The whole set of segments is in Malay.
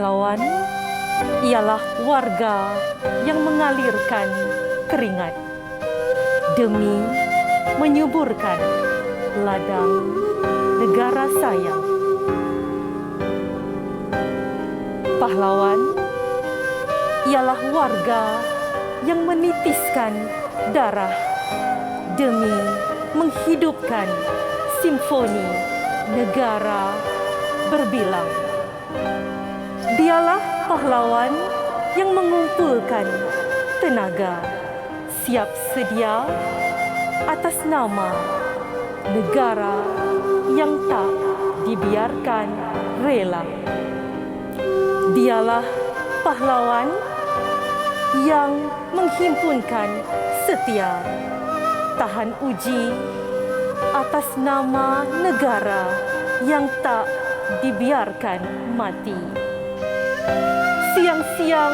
Pahlawan ialah warga yang mengalirkan keringat demi menyuburkan ladang negara sayang. Pahlawan ialah warga yang menitiskan darah demi menghidupkan simfoni negara berbilang. Dialah pahlawan yang mengumpulkan tenaga siap sedia atas nama negara yang tak dibiarkan rela. Dialah pahlawan yang menghimpunkan setia tahan uji atas nama negara yang tak dibiarkan mati. Siang-siang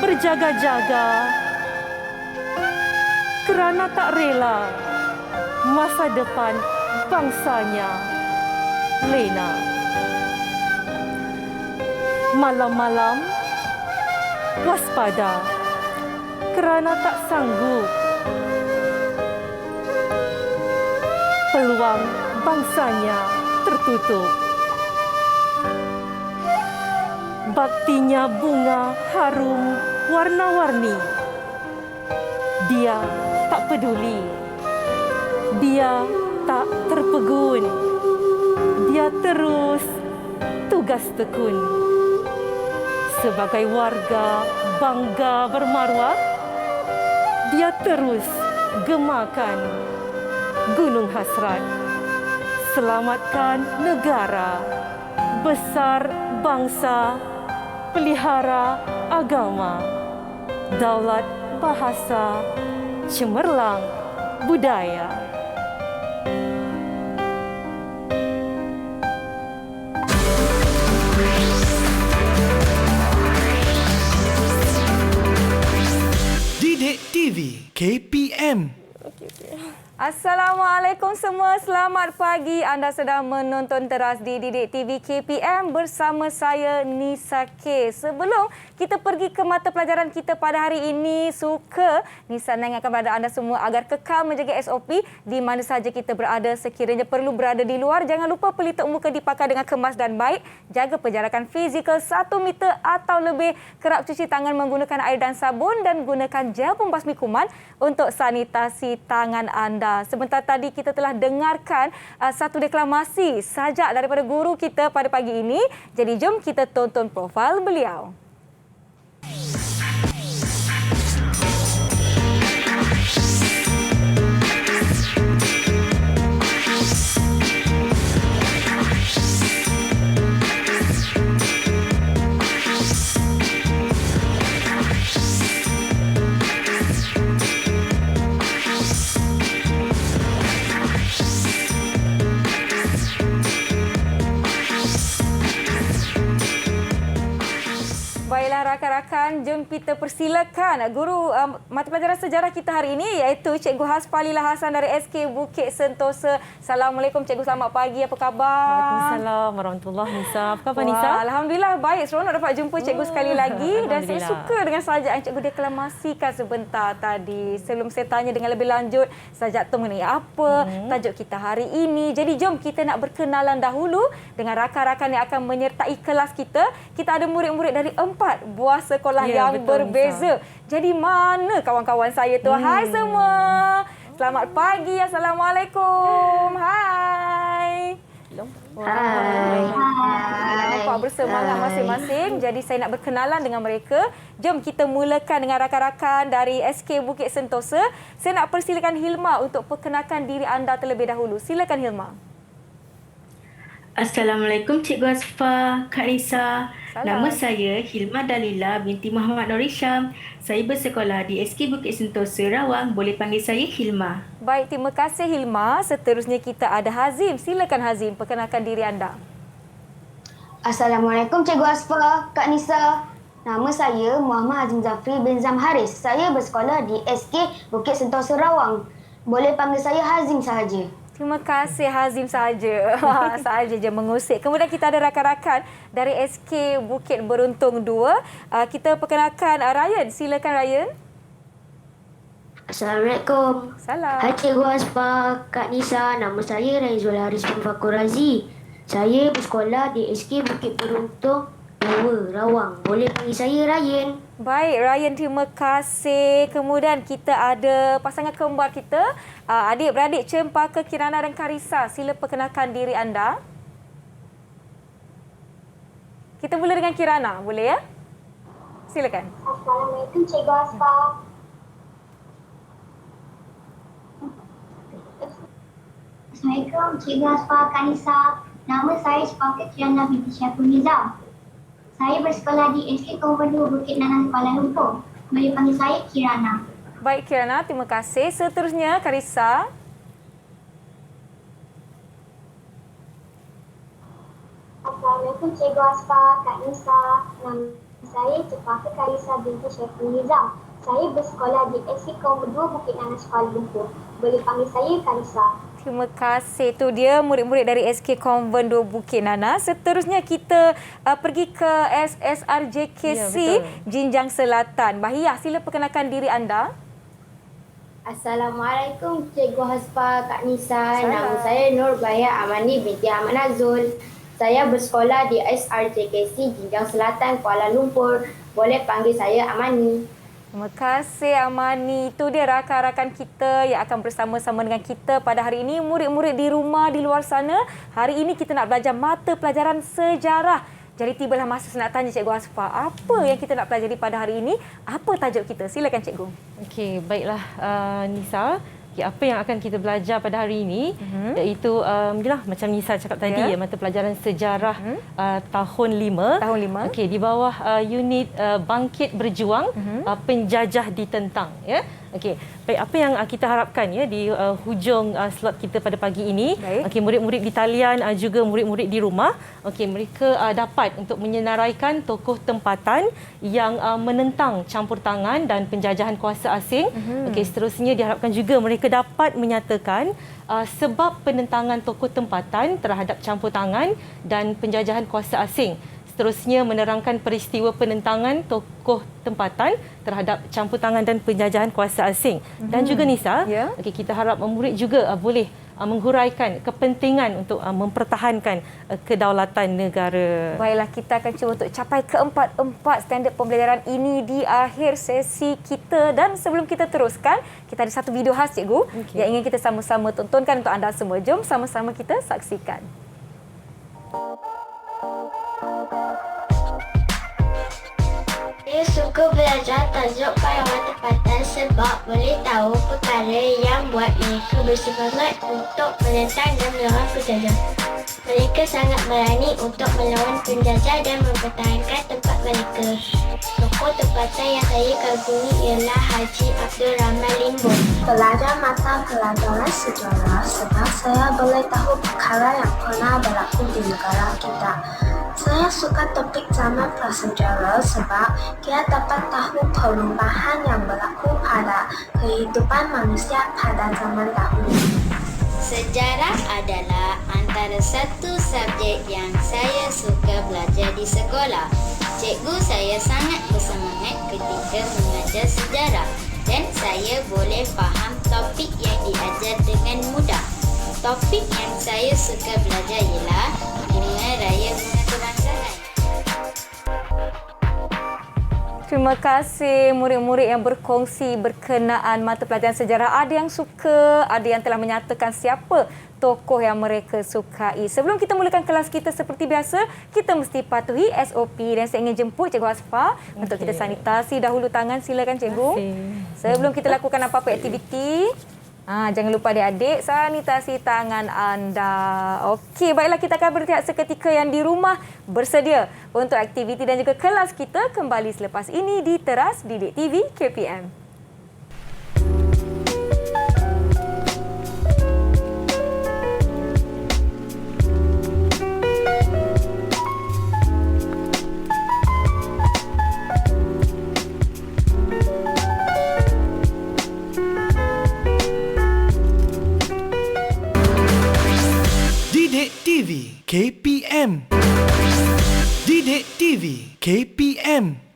berjaga-jaga kerana tak rela masa depan bangsanya lena. Malam-malam waspada kerana tak sanggup peluang bangsanya tertutup. Baktinya bunga harum warna-warni. Dia tak peduli. Dia tak terpegun. Dia terus tugas tekun. Sebagai warga bangga bermaruah, dia terus gemakan gunung hasrat. Selamatkan negara, besar bangsa, pelihara agama, daulat bahasa, cemerlang budaya. Didik TV KPM. Assalamualaikum semua, selamat pagi. Anda sedang menonton teras di Didik TV KPM bersama saya Nisa K. Sebelum kita pergi ke mata pelajaran kita pada hari ini, suka Nisa nak ingatkan kepada anda semua agar kekal menjaga SOP di mana sahaja kita berada. Sekiranya perlu berada di luar, jangan lupa pelitup muka dipakai dengan kemas dan baik. Jaga penjarakan fizikal 1 meter atau lebih. Kerap cuci tangan menggunakan air dan sabun dan gunakan gel pembasmi kuman untuk sanitasi tangan anda. Sebentar tadi kita telah dengarkan satu deklamasi sajak daripada guru kita pada pagi ini. Jadi jom kita tonton profil beliau. Baiklah rakan-rakan, jom kita persilakan guru mata pelajaran sejarah kita hari ini iaitu Cikgu Hasfalilah Hasan dari SK Bukit Sentosa. Assalamualaikum Cikgu, selamat pagi, apa khabar? Waalaikumsalam warahmatullahi Nisa. Apa khabar Nisa? Alhamdulillah baik, seronok dapat jumpa Cikgu sekali lagi dan saya suka dengan sajak yang Cikgu deklamasikan sebentar tadi. Sebelum saya tanya dengan lebih lanjut sajak itu mengenai apa, tajuk kita hari ini. Jadi jom kita nak berkenalan dahulu dengan rakan-rakan yang akan menyertai kelas kita. Kita ada murid-murid dari 4 buah sekolah yang betul, berbeza. Nisa. Jadi mana kawan-kawan saya tu? Hai semua. Selamat pagi. Assalamualaikum. Hai. Hai. Nampak bersemangat masing-masing. Jadi saya nak berkenalan dengan mereka. Jom kita mulakan dengan rakan-rakan dari SK Bukit Sentosa. Saya nak persilakan Hilma untuk perkenalkan diri anda terlebih dahulu. Silakan Hilma. Assalamualaikum Cikgu Asfa, Kak Nisa. Nama saya Hilma Dalila binti Muhammad Nur Hisham. Saya bersekolah di SK Bukit Sentosa, Rawang. Boleh panggil saya Hilma. Baik, terima kasih Hilma. Seterusnya kita ada Hazim. Silakan Hazim, perkenalkan diri anda. Assalamualaikum Cikgu Asfa, Kak Nisa. Nama saya Muhammad Azim Zafri bin Zam Haris. Saya bersekolah di SK Bukit Sentosa, Rawang. Boleh panggil saya Hazim sahaja. Terima kasih Hazim saja. Saja je mengusik. Kemudian kita ada rakan-rakan dari SK Bukit Beruntung 2. Kita perkenalkan Ryan. Silakan Ryan. Assalamualaikum. Salam. Hai Cikgu Aspa, Kak Nisa. Nama saya Raizul Haris bin Fakur Razi. Saya bersekolah di SK Bukit Beruntung 2, Rawang. Boleh panggil saya Ryan. Baik, Ryan, terima kasih. Kemudian kita ada pasangan kembar kita, adik-beradik Cempaka, Kirana dan Karissa. Sila perkenalkan diri anda. Kita mula dengan Kirana, boleh ya? Silakan. Assalamualaikum Cikgu Aspa. Assalamualaikum Cikgu Aspa, Kak Nisa. Nama saya Cempaka Kirana binti Syaiful Nizam. Saya bersekolah di SK Konvent 2 Bukit Nanang, Kuala Lumpur. Boleh panggil saya Kirana. Baik Kirana, terima kasih. Seterusnya Karissa. Assalamualaikum Cikgu Aspa, Kak Nisa. Nama saya Cempaka Karissa binti Syaiful Nizam. Saya bersekolah di SK Konvent 2 Bukit Nanang, Kuala Lumpur. Boleh panggil saya Karissa. Terima kasih. Itu dia murid-murid dari SK Konvent 2 Bukit Nana. Seterusnya kita pergi ke SSRJKC Jinjang Selatan. Bahiyah, sila perkenalkan diri anda. Assalamualaikum Cikgu Haspa, Kak Nisa. Salam. Nama saya Nur Baya Amani binti Ahmad Nazul. Saya bersekolah di SRJKC Jinjang Selatan, Kuala Lumpur. Boleh panggil saya Amani. Terima kasih Amani. Itu dia rakan-rakan kita yang akan bersama-sama dengan kita pada hari ini. Murid-murid di rumah, di luar sana. Hari ini kita nak belajar mata pelajaran sejarah. Jadi tibalah masa saya nak tanya Cikgu Asfa, apa yang kita nak pelajari pada hari ini? Apa tajuk kita? Silakan Cikgu. Okey, baiklah Nisa. Okay, apa yang akan kita belajar pada hari ini iaitu yalah, macam Nisa cakap tadi, mata pelajaran sejarah tahun 5. Tahun 5. Okey, di bawah unit Bangkit Berjuang, Penjajah Ditentang, ya. Okey, baik, apa yang kita harapkan ya di hujung slot kita pada pagi ini. Okey, murid-murid di talian juga murid-murid di rumah, okey, mereka dapat untuk menyenaraikan tokoh tempatan yang menentang campur tangan dan penjajahan kuasa asing. Okey, seterusnya diharapkan juga mereka dapat menyatakan sebab penentangan tokoh tempatan terhadap campur tangan dan penjajahan kuasa asing. Seterusnya menerangkan peristiwa penentangan tokoh tempatan terhadap campur tangan dan penjajahan kuasa asing. Dan juga Nisa, okey, kita harap murid juga boleh menghuraikan kepentingan untuk mempertahankan kedaulatan negara. Baiklah, kita akan cuba untuk capai keempat-empat standard pembelajaran ini di akhir sesi kita. Dan sebelum kita teruskan, kita ada satu video khas Cikgu yang ingin kita sama-sama tontonkan untuk anda semua. Jom sama-sama kita saksikan. Saya suka belajar tajuk karangan tempatan sebab boleh tahu perkara yang buat mereka bersemangat untuk menentang dan melawan penjajah. Mereka sangat berani untuk melawan penjajah dan mempertahankan tempat mereka. Tokoh tempatan yang saya kagumi ialah Haji Abdul Rahman Limbo. Belajar mata pelajaran sejarah sebab saya boleh tahu perkara yang pernah berlaku di negara kita. Saya suka topik zaman prasejarah sebab kita dapat tahu perubahan yang berlaku pada kehidupan manusia pada zaman dahulu. Sejarah adalah antara satu subjek yang saya suka belajar di sekolah. Cikgu saya sangat bersemangat ketika mengajar sejarah dan saya boleh faham topik yang diajar dengan mudah. Topik yang saya suka belajar ialah Bunga Raya Bunga Kebangsaan. Terima kasih murid-murid yang berkongsi berkenaan mata pelajaran sejarah. Ada yang suka, ada yang telah menyatakan siapa tokoh yang mereka sukai. Sebelum kita mulakan kelas kita seperti biasa, kita mesti patuhi SOP dan saya ingin jemput Cikgu Asfa untuk kita sanitasi dahulu tangan. Silakan Cikgu. Sebelum kita lakukan apa-apa aktiviti, jangan lupa adik-adik sanitasi tangan anda. Okey, baiklah, kita akan berhenti seketika yang di rumah bersedia untuk aktiviti dan juga kelas kita kembali selepas ini di Teras Didik TV KPM. KPM. Didik TV KPM.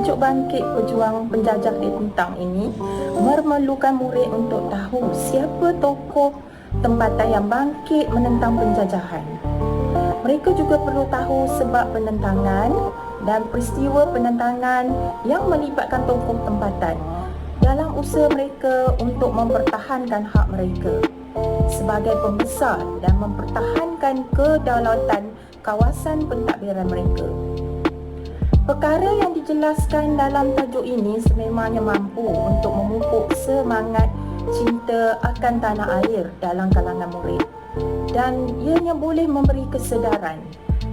Tajuk bangkit pejuang penjajah ditentang ini memerlukan murid untuk tahu siapa tokoh tempatan yang bangkit menentang penjajahan. Mereka juga perlu tahu sebab penentangan dan peristiwa penentangan yang melibatkan tokoh tempatan dalam usaha mereka untuk mempertahankan hak mereka sebagai pembesar dan mempertahankan kedaulatan kawasan pentadbiran mereka. Perkara yang dijelaskan dalam tajuk ini sememangnya mampu untuk memupuk semangat cinta akan tanah air dalam kalangan murid dan ianya boleh memberi kesedaran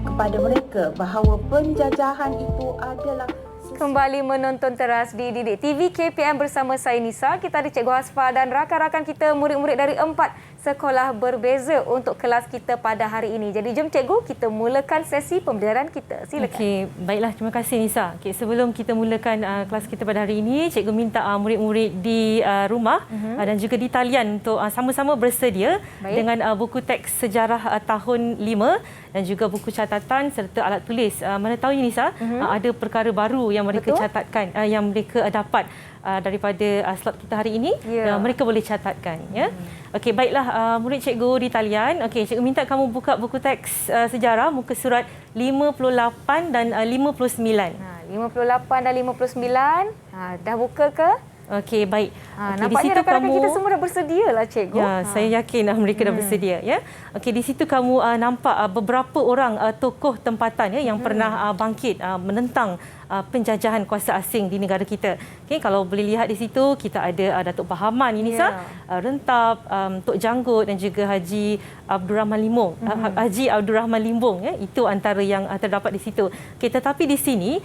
kepada mereka bahawa penjajahan itu adalah Kembali menonton teras di Didik TV KPM bersama saya Nisa. Kita ada Cikgu Hasfa dan rakan-rakan kita murid-murid dari 4 sekolah berbeza untuk kelas kita pada hari ini. Jadi jom Cikgu, kita mulakan sesi pembelajaran kita. Silakan. Okey, baiklah, terima kasih Nisa. Okey, sebelum kita mulakan kelas kita pada hari ini, Cikgu minta murid-murid di rumah dan juga di talian untuk sama-sama bersedia dengan buku teks sejarah tahun 5 dan juga buku catatan serta alat tulis. Mana tahu Nisa, ada perkara baru yang mereka catatkan, yang mereka dapat daripada slot kita hari ini, mereka boleh catatkan. Ya. Okey, baiklah murid cikgu di talian. Okey, cikgu minta kamu buka buku teks sejarah muka surat 58 dan 59. 58 dan 59. Dah buka ke? Okey, baik. Nampaknya rakan-rakan kita semua dah bersedia lah, Cikgu. Ya, saya yakin mereka dah bersedia. Ya. Okey, di situ kamu nampak beberapa orang tokoh tempatan yang pernah bangkit menentang penjajahan kuasa asing di negara kita. Okey, kalau boleh lihat di situ, kita ada Datuk Pahaman ini Rentap, Tok Janggut dan juga Haji Abdul Rahman Limbong. Haji Abdul Rahman Limbong, itu antara yang terdapat di situ. Okey, tetapi di sini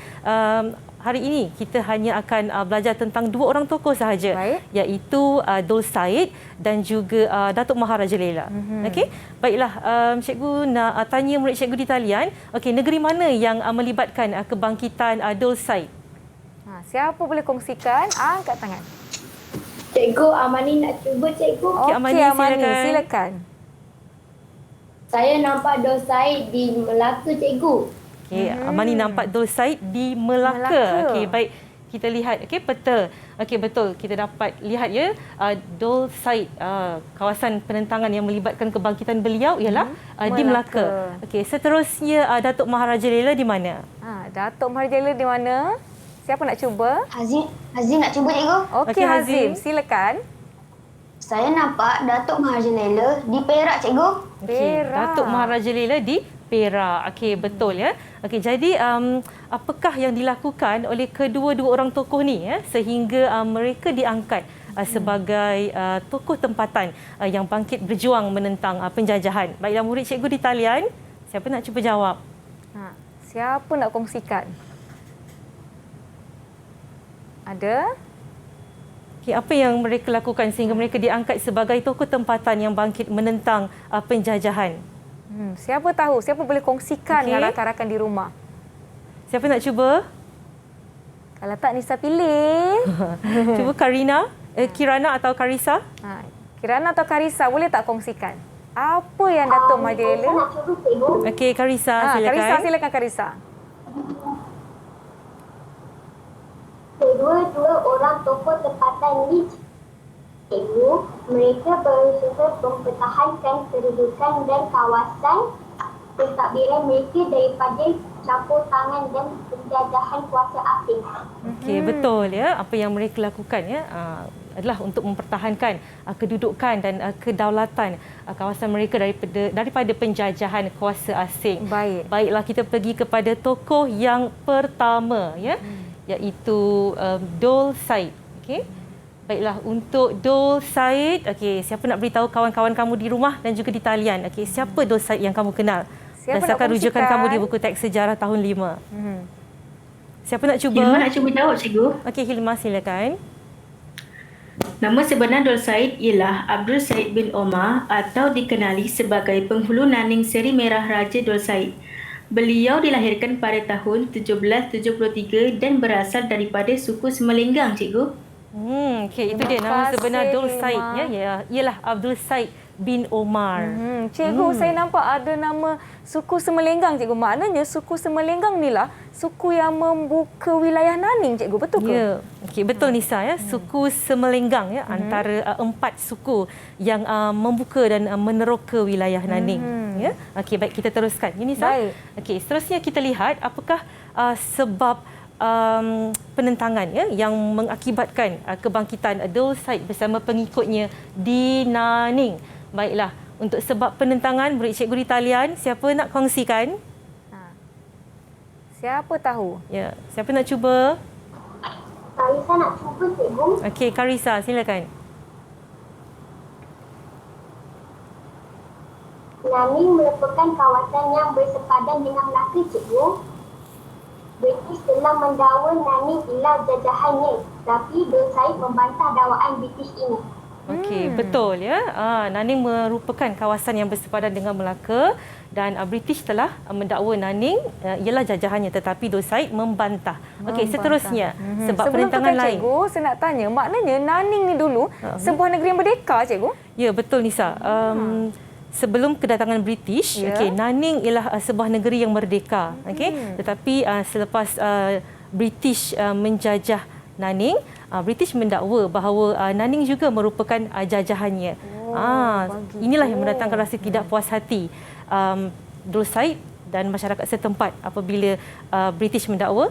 hari ini kita hanya akan belajar tentang 2 orang tokoh sahaja, iaitu Dul Said dan juga Datuk Maharaja Lela. Okey, baiklah, cikgu nak tanya murid cikgu di talian. Okey, negeri mana yang melibatkan kebangkitan Dul Said? Siapa boleh kongsikan? Angkat tangan. Cikgu, Amani nak cuba, Cikgu. Okey, Amani, silakan. Saya nampak Dul Said di Melaka, Cikgu. Okey, Amani nampak Dul Said di Melaka. Okey, baik. Kita lihat peta. Okey, betul. Kita dapat lihat Dul Said, kawasan penentangan yang melibatkan kebangkitan beliau ialah di Melaka. Okey, seterusnya Datuk Maharaja Lela di mana? Datuk Maharaja Lela di mana? Siapa nak cuba? Hazim nak cuba, Cikgu. Okey, Hazim, silakan. Saya nampak Datuk Maharaja Lela di Perak, Cikgu. Okey, Datuk Maharaja Lela di Perak. Okey, betul ya. Okey, jadi apakah yang dilakukan oleh kedua-dua orang tokoh ni sehingga mereka diangkat sebagai tokoh tempatan yang bangkit berjuang menentang penjajahan? Baiklah murid cikgu di talian, siapa nak cuba jawab? Siapa nak kongsikan? Ada? Okay, apa yang mereka lakukan sehingga mereka diangkat sebagai tokoh tempatan yang bangkit menentang penjajahan? Siapa tahu? Siapa boleh kongsikan dengan rakan-rakan di rumah? Siapa nak cuba? Kalau tak, Nisa pilih. Cuba Kirana atau Karisa? Kirana atau Karisa, boleh tak kongsikan? Apa yang Datuk Maharaja Lela? Saya nak cuba, Cikgu. Okey, Karisa, silakan. Karisa, silakan Karisa. Kedua-dua orang tokoh tempatan ini, Cikgu, mereka berusaha mempertahankan kedudukan dan kawasan pentadbiran mereka daripada campur tangan dan penjajahan kuasa asing. Okey, betul ya. Apa yang mereka lakukan adalah untuk mempertahankan kedudukan dan kedaulatan kawasan mereka daripada penjajahan kuasa asing. Baiklah, kita pergi kepada tokoh yang pertama iaitu Dul Said. Okey. Baiklah, untuk Dol Said, okey, siapa nak beritahu kawan-kawan kamu di rumah dan juga di talian? Okey, siapa Dol Said yang kamu kenal? Siapa Berdasarkan nak rujukan kongsikan? kamu di buku teks sejarah tahun 5. Siapa nak cuba? Hilma nak cuba jawab, cikgu. Okey, Hilma silakan. Nama sebenar Dol Said ialah Abdul Said bin Omar atau dikenali sebagai penghulu Naning Seri Merah Raja Dol Said. Beliau dilahirkan pada tahun 1773 dan berasal daripada suku Semelenggang, cikgu. Okey, itu dia Terima nama kasih, sebenar Dol Said Hilma. ya. Ialah Abdul Said bin Omar. Cikgu, saya nampak ada nama suku Semelenggang, cikgu. Maknanya suku Semelenggang ni lah suku yang membuka wilayah Naning, cikgu. Betul ke? Ya, okey, betul Nisa ya. Suku Semelenggang ya, antara 4 suku yang membuka dan meneroka wilayah Naning ya. Okey, baik, kita teruskan. Ya Nisa. Baik. Okey, seterusnya kita lihat apakah sebab penentangan ya yang mengakibatkan kebangkitan Dol Said bersama pengikutnya di Naning. Baiklah, untuk sebab penentangan, murid cikgu di talian, siapa nak kongsikan? Siapa tahu? Ya, siapa nak cuba? Karisa nak cuba, cikgu. Okey, Karisa, silakan. Naning merupakan kawasan yang bersepadan dengan Melaka, cikgu. British telah mendakwa Naning ialah jajahannya, tapi Dol Said membantah dakwaan British ini. Okey, betul ya. Naning merupakan kawasan yang bersepadan dengan Melaka dan British telah mendakwa Naning ialah jajahannya, tetapi Dol Said membantah. Okey, seterusnya sebab Sebelum penentangan tu kan, lain. cikgu, saya nak tanya, maknanya Naning ni dulu sebuah negeri yang merdeka, cikgu? Ya, betul Nisa. Sebelum kedatangan British, okey, Naning ialah sebuah negeri yang merdeka, okey. Tetapi selepas British menjajah Naning, British mendakwa bahawa Naning juga merupakan jajahannya. Inilah yang mendatangkan rasa tidak puas hati Dol Said dan masyarakat setempat apabila British mendakwa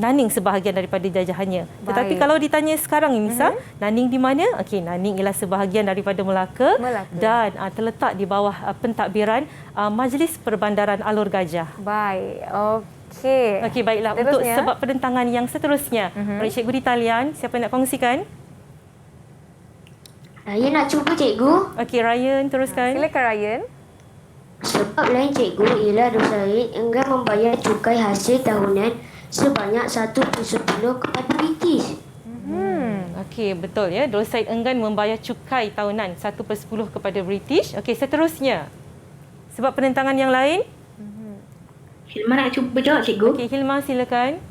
Naning sebahagian daripada jajahannya. Tetapi kalau ditanya sekarang ini, Nisa, Naning di mana? Okey, Naning ialah sebahagian daripada Melaka. Dan terletak di bawah pentadbiran Majlis Perbandaran Alor Gajah. Baik, okey. Okey, baiklah. Untuk sebab penentangan yang seterusnya, murid cikgu di talian, siapa nak kongsikan? Ryan nak cuba, cikgu. Okey, Ryan, teruskan. Silakan, Ryan. Sebab lain, cikgu, ialah Dol Said enggan membayar cukai hasil tahunan sebanyak 1/10 kepada British. Okey, betul ya. Dol Said enggan membayar cukai tahunan 1/10 kepada British. Okey, seterusnya. Sebab penentangan yang lain? Hilma nak cuba jawab, cikgu. Okey, Hilma silakan.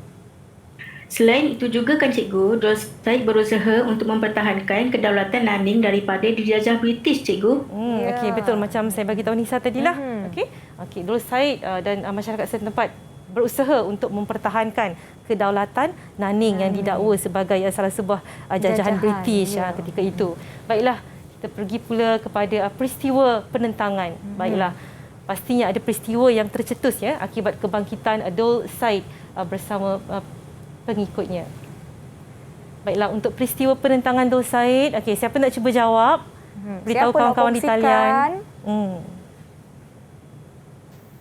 Selain itu juga kan, cikgu, Dol Said berusaha untuk mempertahankan kedaulatan Naning daripada dijajah British, cikgu. Okey, betul macam saya bagi tahu Nisa tadilah. Okey, Dol Said dan masyarakat setempat berusaha untuk mempertahankan kedaulatan Naning yang didakwa sebagai salah sebuah jajahan British ketika itu. Baiklah, kita pergi pula kepada peristiwa penentangan. Baiklah, pastinya ada peristiwa yang tercetus ya akibat kebangkitan Dol Said bersama pengikutnya. Baiklah, untuk peristiwa penentangan Dol Said, okey, siapa nak cuba jawab? Beritahu kawan-kawan di talian.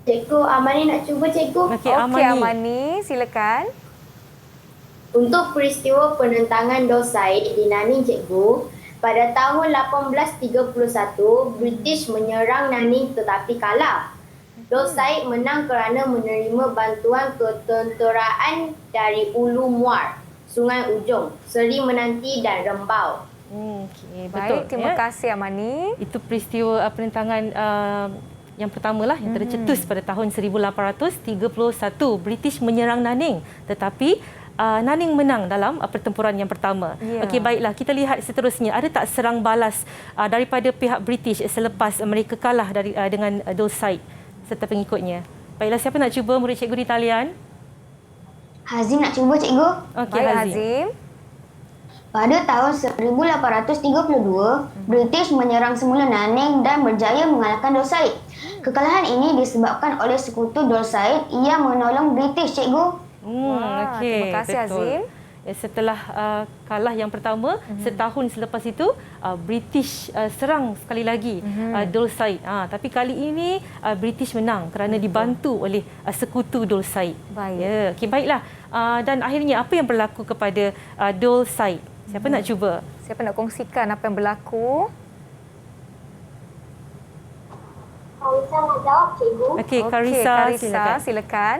Cikgu, Amani nak cuba, cikgu. Okey, Amani, silakan. Untuk peristiwa penentangan Dol Said di Naning, cikgu, pada tahun 1831, British menyerang Naning tetapi kalah. Dol Said menang kerana menerima bantuan ketenteraan dari Ulu Muar, Sungai Ujong, Seri Menanti dan Rembau. Okey, betul. Baik, terima kasih Amani. Itu peristiwa penentangan yang pertamalah yang tercetus pada tahun 1831. British menyerang Naning, tetapi Naning menang dalam pertempuran yang pertama. Okey, baiklah, kita lihat seterusnya. Ada tak serang balas daripada pihak British selepas mereka kalah dengan Dol Said serta pengikutnya? Baiklah, siapa nak cuba, murid cikgu di talian? Hazim nak cuba, cikgu. Okey, Hazim. Pada tahun 1832, British menyerang semula Naning dan berjaya mengalahkan Dol Said. Kekalahan ini disebabkan oleh sekutu Dol Said yang menolong British, cikgu. Okey, terima kasih, betul. Hazim. Setelah kalah yang pertama, setahun selepas itu British serang sekali lagi Dol Said. Tapi kali ini British menang kerana dibantu oleh sekutu Dol Said. Baik. Ya, okey, baiklah. Dan akhirnya apa yang berlaku kepada Dol Said? Siapa nak cuba? Siapa nak kongsikan apa yang berlaku? Karisa nak jawab, cikgu. Okey, Karisa, silakan. Silakan.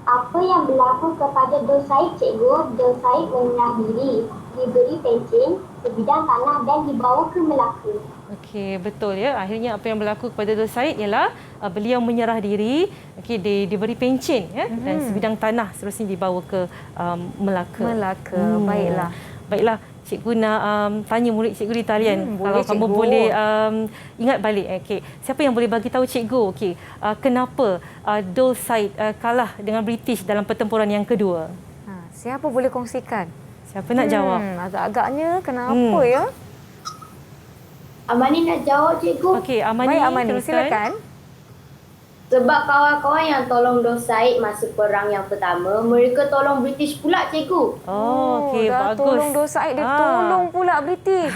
Apa yang berlaku kepada Dul Said, cikgu? Dul Said menyerah diri, diberi pencen, sebidang tanah dan dibawa ke Melaka. Okey, betul ya. Akhirnya apa yang berlaku kepada Dul Said ialah beliau menyerah diri, diberi pencen ya, dan sebidang tanah seterusnya dibawa ke Melaka. Baiklah. Baiklah, cikgu nak tanya murid cikgu di talian. Kalau boleh, kamu cikgu. boleh ingat balik. Okey, siapa yang boleh bagi tahu cikgu kenapa Dul Said kalah dengan British dalam pertempuran yang kedua? Siapa boleh kongsikan? Siapa nak jawab? Agak-agaknya kenapa ya? Amani nak jawab, cikgu. Okey, Amani, Baik, Amani, teruskan. silakan. Sebab kawan-kawan yang tolong Dul Said masa perang yang pertama, mereka tolong British pula, cikgu. Oh, okey, dah bagus. tolong Dul Said, dia tolong pula British.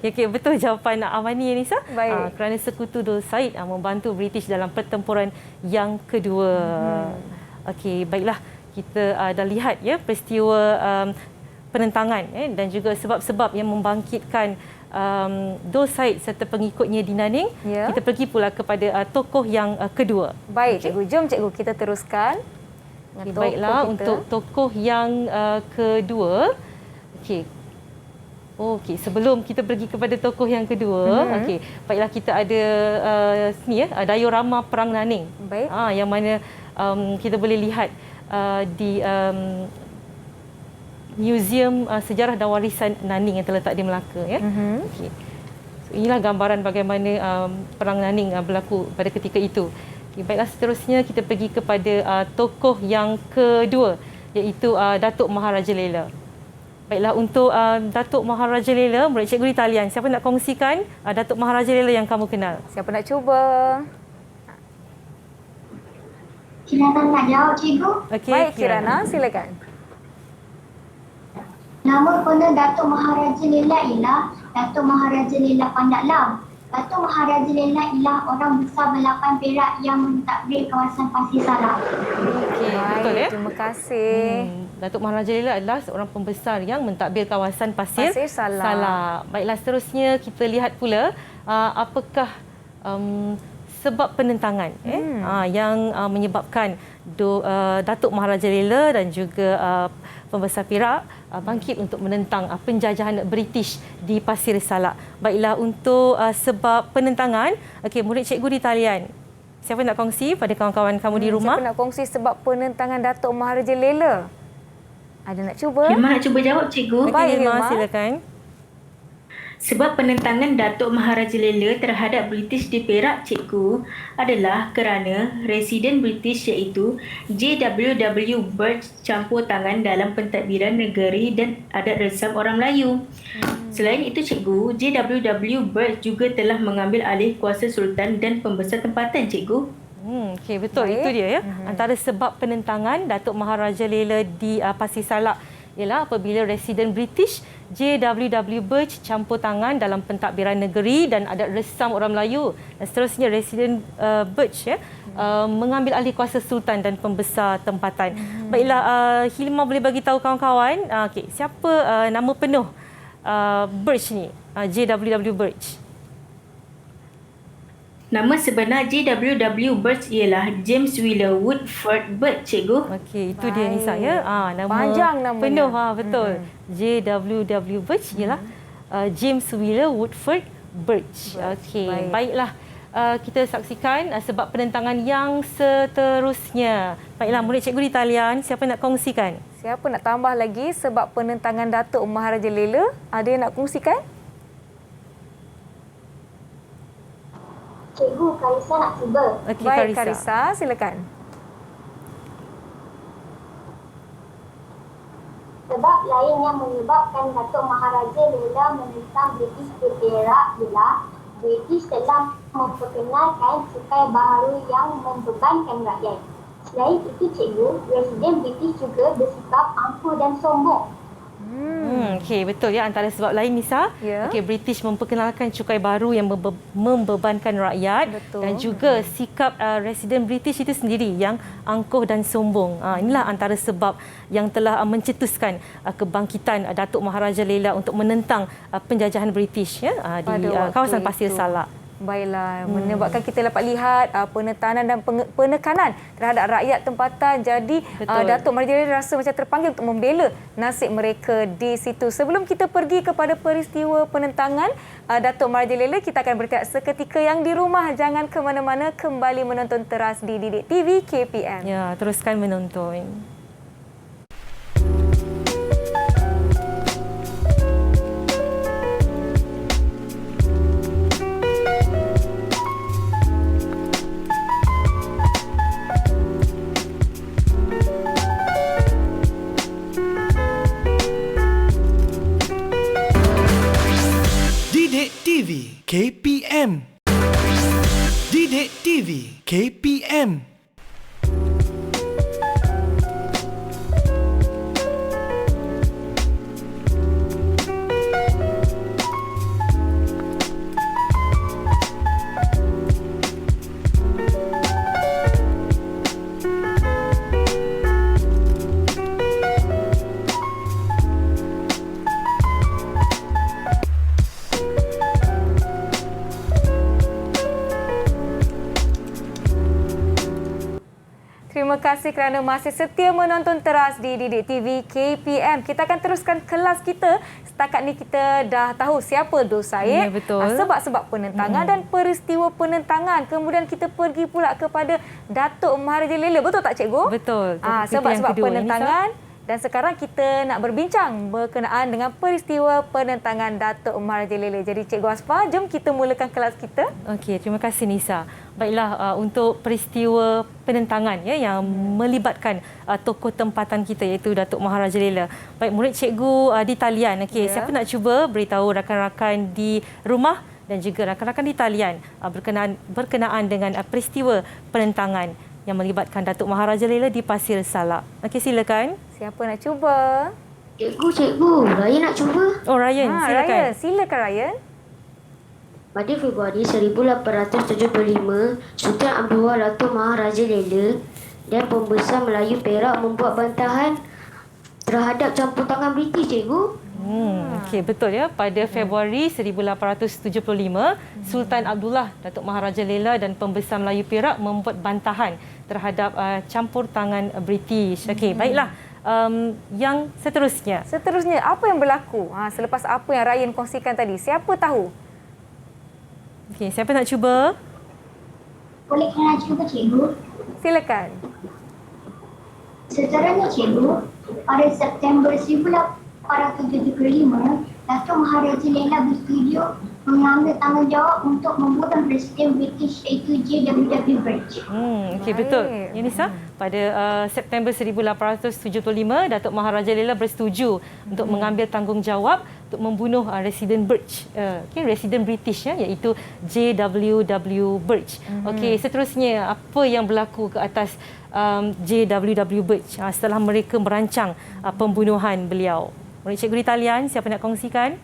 Okey, betul jawapan Amani, Nisa. Baik. Kerana sekutu Dul Said membantu British dalam pertempuran yang kedua. Okey, baiklah. Kita dah lihat ya peristiwa penentangan dan juga sebab-sebab yang membangkitkan Dul Said serta pengikutnya di Nanning. Ya. Kita pergi pula kepada tokoh yang kedua. Baik, cikgu. Jom cikgu kita teruskan. Okay, baiklah, untuk tokoh yang kedua. Okey. Okey, sebelum kita pergi kepada tokoh yang kedua, okey, baiklah kita ada sini ya, diorama Perang Nanning. Baik. Yang mana kita boleh lihat di Museum Sejarah dan Warisan Nanning yang terletak di Melaka ya. Okey. So, inilah gambaran bagaimana Perang Nanning berlaku pada ketika itu. Okay, baiklah, seterusnya kita pergi kepada tokoh yang kedua, iaitu Datuk Maharaja Lela. Baiklah, untuk Datuk Maharaja Lela, murid cikgu di talian, siapa nak kongsikan Datuk Maharaja Lela yang kamu kenal? Siapa nak cuba? Kirana nak jawab, cikgu. Okay, Baik, Kirana, silakan. Nama penuh Datuk Maharaja Lela ialah Datuk Maharaja Lela Pandak Lam. Datuk Maharaja Lela ialah orang besar balapan Perak yang mentadbir kawasan Pasir Salak. Okey, betul ya. Terima kasih. Datuk Maharaja Lela adalah seorang pembesar yang mentadbir kawasan Pasir Salak. Baiklah, seterusnya kita lihat pula apakah sebab penentangan yang menyebabkan Datuk Maharaja Lela dan juga pembesar Perak bangkit untuk menentang penjajahan British di Pasir Salak. Baiklah, untuk sebab penentangan, okey, murid cikgu di talian, siapa nak kongsi pada kawan-kawan kamu di rumah? Siapa nak kongsi sebab penentangan Datuk Maharaja Lela? Ada nak cuba? Hilma nak cuba jawab, cikgu. Baik, Hilma, silakan. Sebab penentangan Datuk Maharaja Lela terhadap British di Perak, cikgu, adalah kerana residen British iaitu J.W.W. Birch campur tangan dalam pentadbiran negeri dan adat resam orang Melayu. Selain itu, cikgu, J.W.W. Birch juga telah mengambil alih kuasa sultan dan pembesar tempatan, cikgu. Okey, betul. Baik. Itu dia ya. Antara sebab penentangan Datuk Maharaja Lela di Pasir Salak ialah apabila residen British J.W.W. Birch campur tangan dalam pentadbiran negeri dan adat resam orang Melayu. Dan seterusnya residen Birch mengambil alih kuasa sultan dan pembesar tempatan. Baiklah, Hilma boleh bagi tahu kawan-kawan, okey, siapa nama penuh Birch ni? J.W.W. Birch. Nama sebenar J.W.W. Birch ialah James Wheeler Woodford Birch, cikgu. Okey, itu dia Nisa ya. Nama panjang namanya. Penuh, betul. J.W.W. Birch ialah James Wheeler Woodford Birch. Okey, baiklah. Kita saksikan sebab penentangan yang seterusnya. Baiklah, murid cikgu di talian, siapa nak kongsikan? Siapa nak tambah lagi sebab penentangan Datuk Maharaja Lela? Ada yang nak kongsikan? Cikgu, Karisa nak cuba. Okay, baik, Karisa, silakan. Sebab lain yang menyebabkan Datuk Maharaja Lela menentang British di Perak ialah British telah memperkenalkan cukai baharu yang membebankan rakyat. Selain itu, cikgu, residen British juga bersikap angkuh dan sombong. Okey, betul ya. Antara sebab lain Nisa, okey, British memperkenalkan cukai baru yang membebankan rakyat. Betul. Dan juga sikap residen British itu sendiri yang angkuh dan sombong. Inilah antara sebab yang telah mencetuskan kebangkitan Datuk Maharaja Lela untuk menentang penjajahan British ya di kawasan Pasir Salak. Baiklah, menyebabkan kita dapat lihat penekanan dan penekanan terhadap rakyat tempatan. Jadi Datuk Maharaja Lela rasa macam terpanggil untuk membela nasib mereka di situ. Sebelum kita pergi kepada peristiwa penentangan Datuk Maharaja Lela, kita akan berhenti seketika. Yang di rumah jangan ke mana-mana, kembali menonton teras di Didik TV KPM. Ya, teruskan menonton. Didik TV KPM. Didik TV KPM. Terima kasih kerana masih setia menonton teras di Didik TV KPM. Kita akan teruskan kelas kita. Setakat ni kita dah tahu siapa Dul Said, Ya, betul. sebab-sebab penentangan dan peristiwa penentangan. Kemudian kita pergi pula kepada Datuk Maharaja Lela. Betul tak Cikgu? Betul. Sebab-sebab penentangan. Dan sekarang kita nak berbincang berkenaan dengan peristiwa penentangan Datuk Maharaja Lela. Jadi Cikgu Asfar, jom kita mulakan kelas kita. Okey, terima kasih Nisa. Baiklah, untuk peristiwa penentangan ya yang melibatkan tokoh tempatan kita iaitu Datuk Maharaja Lela. Baik, murid cikgu di talian. Okey, siapa nak cuba beritahu rakan-rakan di rumah dan juga rakan-rakan di talian berkenaan dengan peristiwa penentangan yang melibatkan Datuk Maharaja Lela di Pasir Salak. Okey, silakan. Siapa nak cuba? Cikgu, Ryan nak cuba. Oh, Ryan, silakan. Ryan, silakan Ryan. Pada Februari 1875, Sultan Abdullah Datuk Maharaja Lela dan Pembesar Melayu Perak membuat bantahan terhadap campur tangan British, Cikgu. Okey, betul ya. Pada Februari 1875, Sultan Abdullah Datuk Maharaja Lela dan Pembesar Melayu Perak membuat bantahan terhadap campur tangan British. Okey, baiklah. Yang seterusnya. Seterusnya, apa yang berlaku selepas apa yang Ryan kongsikan tadi? Siapa tahu? Okey, siapa nak cuba? Boleh kena cuba cikgu? Silakan. Seterusnya cikgu, pada September 1875, Datuk Maharaja Lela bersetuju mengambil tanggungjawab untuk membunuh Presiden British iaitu J.W.W. Birch. Okey, betul. Ya, Nisa, pada September 1875, Datuk Maharaja Lela bersetuju untuk mengambil tanggungjawab untuk membunuh Residen Birch. Residen British ya, iaitu J.W.W. Birch. Okey, seterusnya apa yang berlaku ke atas J.W.W. Birch setelah mereka merancang pembunuhan beliau? Murid cikgu di talian, siapa nak kongsikan?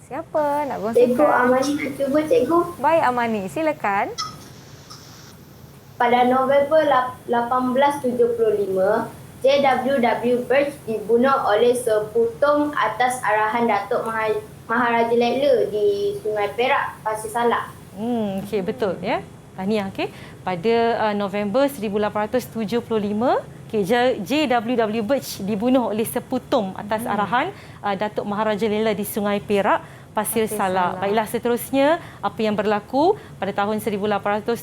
Siapa nak kongsikan? Cikgu Amani nak cuba, Cikgu. Baik Amani, silakan. Pada November 1875, J.W.W. Birch dibunuh oleh seputum atas arahan Datuk Maharaja Lela di Sungai Perak, Pasir Salak. Okey, betul ya. Tahniah. Okey, pada November 1875, J.W.W. Birch dibunuh oleh seputum atas arahan Datuk Maharaja Lela di Sungai Perak, Pasir Salak. Baiklah, seterusnya apa yang berlaku pada tahun 1877?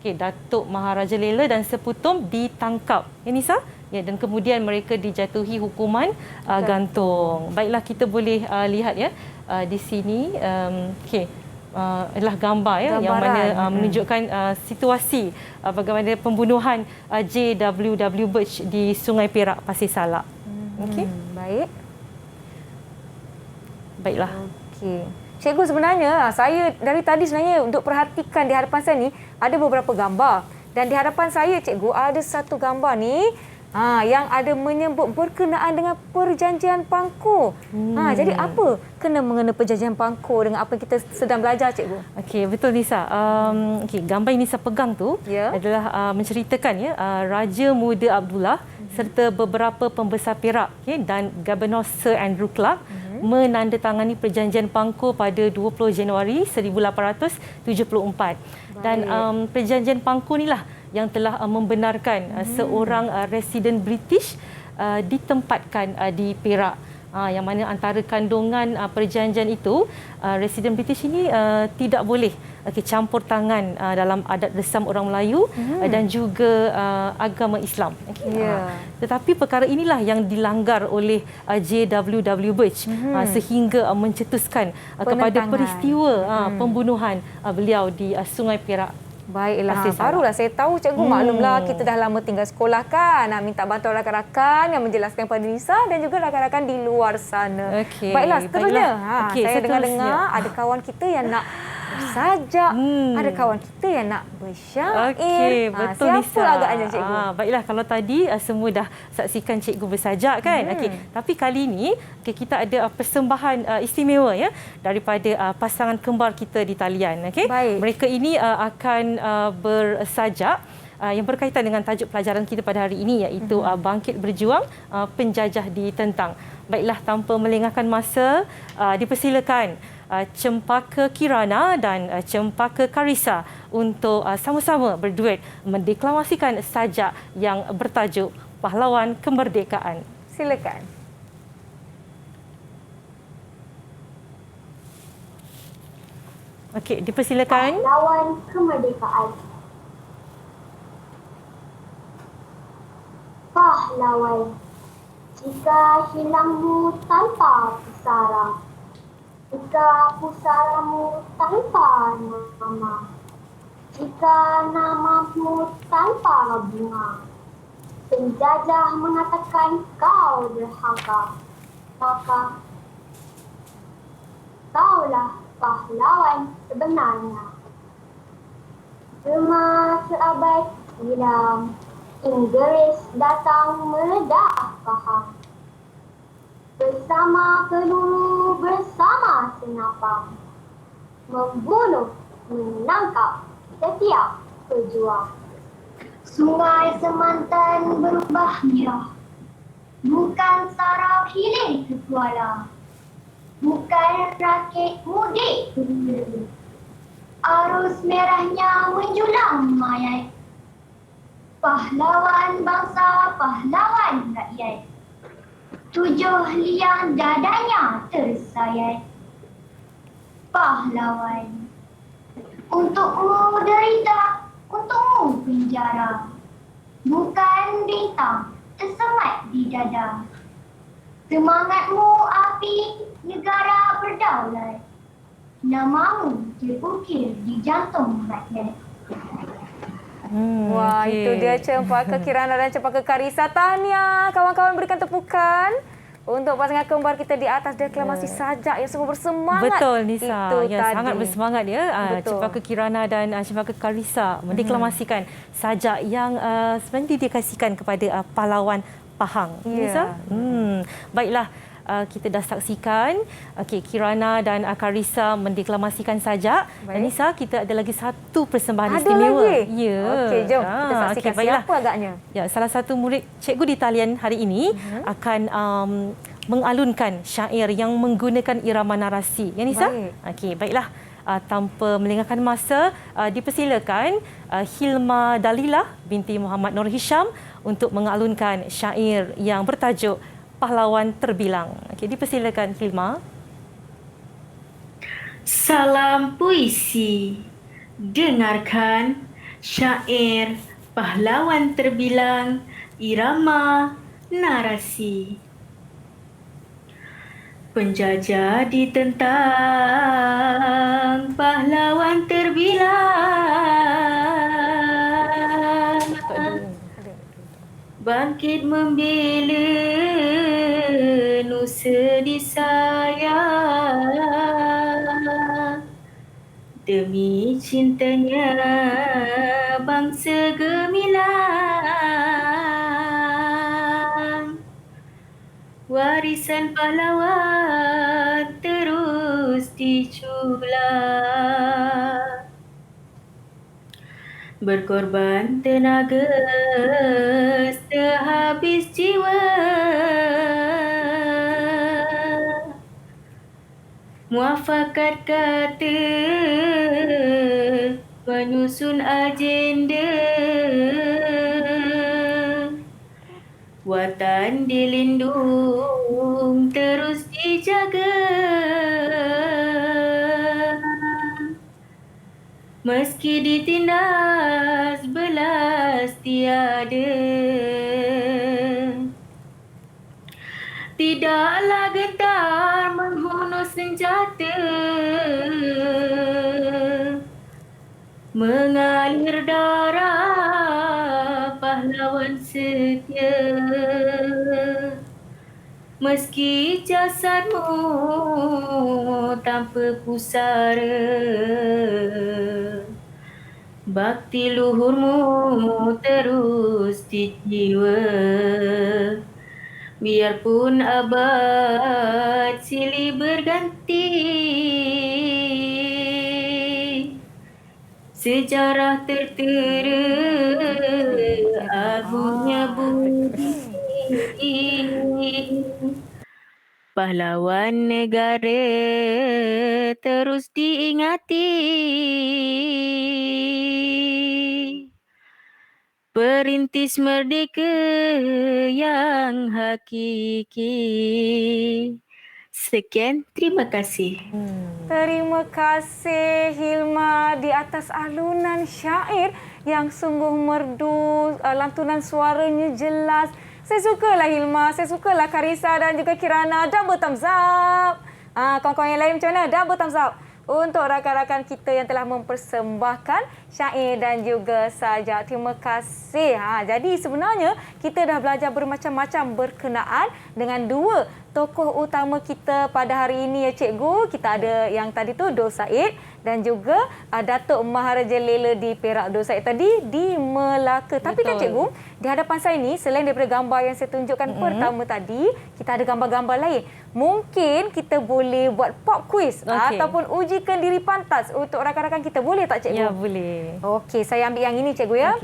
Okey, Datuk Maharaja Lela dan seputum ditangkap. Ya, Nisa? Ya, dan kemudian mereka dijatuhi hukuman gantung. Baiklah, kita boleh lihat ya di sini. Okey. Adalah gambar ya yang mana menunjukkan situasi bagaimana pembunuhan J.W.W. Birch di Sungai Perak, Pasir Salak. Okey. Baiklah. Okey. Cikgu, sebenarnya saya dari tadi sebenarnya untuk perhatikan di hadapan saya ni ada beberapa gambar dan di hadapan saya cikgu ada satu gambar ni yang ada menyebut berkenaan dengan perjanjian Pangkor. Jadi apa kena mengena perjanjian Pangkor dengan apa yang kita sedang belajar, Cikgu? Okey, betul Nisa. Gambar yang Nisa pegang tu adalah menceritakan Raja Muda Abdullah serta beberapa pembesar Perak dan Gubernur Sir Andrew Clark menandatangani perjanjian Pangkor pada 20 Januari 1874. Dan perjanjian Pangkor inilah yang telah membenarkan seorang residen British ditempatkan di Perak. Yang mana antara kandungan perjanjian itu, residen British ini tidak boleh campur tangan dalam adat resam orang Melayu dan juga agama Islam. Tetapi perkara inilah yang dilanggar oleh J.W.W. Birch sehingga mencetuskan kepada peristiwa pembunuhan beliau di Sungai Perak. Baiklah, barulah saya tahu, Cikgu. Maklumlah kita dah lama tinggal sekolah kan. Minta bantuan rakan-rakan yang menjelaskan kepada Nisa dan juga rakan-rakan di luar sana. Baiklah, seterusnya. Saya dengar-dengar ada kawan kita yang nak bersajak, ada kawan kita yang nak bersyair. Betul, siapa Nisa. agaknya, Cikgu? Baiklah, kalau tadi semua dah saksikan Cikgu bersajak kan. Tapi kali ini kita ada persembahan istimewa daripada pasangan kembar kita di talian. Mereka ini akan bersajak yang berkaitan dengan tajuk pelajaran kita pada hari ini, iaitu Bangkit Berjuang, Penjajah Ditentang. Baiklah, tanpa melengahkan masa, dipersilakan Cempaka Kirana dan Cempaka Karisa untuk sama-sama berduet mendeklamasikan sajak yang bertajuk Pahlawan Kemerdekaan. Silakan. Okey, dipersilakan. Pahlawan Kemerdekaan. Pahlawan, jika hilangmu tanpa pusara, jika pusaramu tanpa nama, jika namamu tanpa bunga, penjajah mengatakan kau derhaka, maka kaulah pahlawan sebenarnya. Cuma seabad silam, Inggeris datang meledak faham. Bersama peluru, bersama senapang, membunuh, menangkap setiap pejuang. Sungai Semantan berubah merah, bukan sarau hiling ke Kuala, bukan rakit mudik ke Melayu. Arus merahnya menjulang mayat, pahlawan bangsa, pahlawan rakyat. 7 liang dadanya tersayat. Pahlawan, untukmu derita, untukmu penjara, bukan bintang tersemat di dada. Semangatmu api, negara berdaulat, namamu terukir di jantung rakyat. Wah, itu dia Cempaka Kirana dan Cempaka Karisa. Tahniah, kawan-kawan, berikan tepukan untuk pasangan kembar kita di atas deklamasi sajak yang sungguh bersemangat. Betul, Nisa. Itu tadi. Sangat bersemangat Cempaka Kirana dan Cempaka Karisa mendeklamasikan sajak yang sebenarnya didedikasikan kepada pahlawan Pahang. Nisa? Baiklah. Kita dah saksikan Kirana dan Karisa mendeklamasikan sajak. Dan Nisa, kita ada lagi satu persembahan istimewa. Ada lagi? Ya. Okey, jom kita saksikan siapa agaknya. Ya, salah satu murid cikgu di talian hari ini akan mengalunkan syair yang menggunakan irama narasi. Ya, Nisa? Okey, baiklah. Tanpa melengahkan masa, dipersilakan Hilma Dalilah binti Muhammad Nur Hisham untuk mengalunkan syair yang bertajuk Pahlawan Terbilang. Okey, dipersilakan Hilma. Salam puisi. Dengarkan syair Pahlawan Terbilang, irama narasi. Penjajah ditentang, pahlawan terbilang, bangkit membela nusa disayang, demi cintanya bangsa gemilang. warisan pahlawan terus diculah. Berkorban tenaga sehabis jiwa, muafakat kata menyusun agenda, watan dilindung terus dijaga. Meski ditindas belas tiada, tidaklah gentar menghunus senjata, mengalir darah pahlawan setia. Meski jasadmu tanpa pusara, bakti luhurmu terus dijiwa. Biarpun abad silih berganti, sejarah tertera agungnya budi. Pahlawan negara terus diingati, perintis merdeka yang hakiki. Sekian, terima kasih. Terima kasih Hilma di atas alunan syair yang sungguh merdu, lantunan suaranya jelas. Saya sukalah Hilma, saya sukalah Karissa dan juga Kirana. Double thumbs up. Kawan-kawan yang lain macam mana? Double thumbs up untuk rakan-rakan kita yang telah mempersembahkan syair dan juga sajak. Terima kasih. Jadi sebenarnya kita dah belajar bermacam-macam berkenaan dengan dua tokoh utama kita pada hari ini ya cikgu. Kita ada yang tadi tu Dul Said dan juga Datuk Maharaja Lela di Perak. Dul Said tadi di Melaka. Tapi kan cikgu, di hadapan saya ni selain daripada gambar yang saya tunjukkan pertama tadi, kita ada gambar-gambar lain. Mungkin kita boleh buat pop quiz ataupun ujikan diri pantas untuk rakan-rakan kita. Boleh tak cikgu? Ya, boleh. Okey, saya ambil yang ini cikgu ya.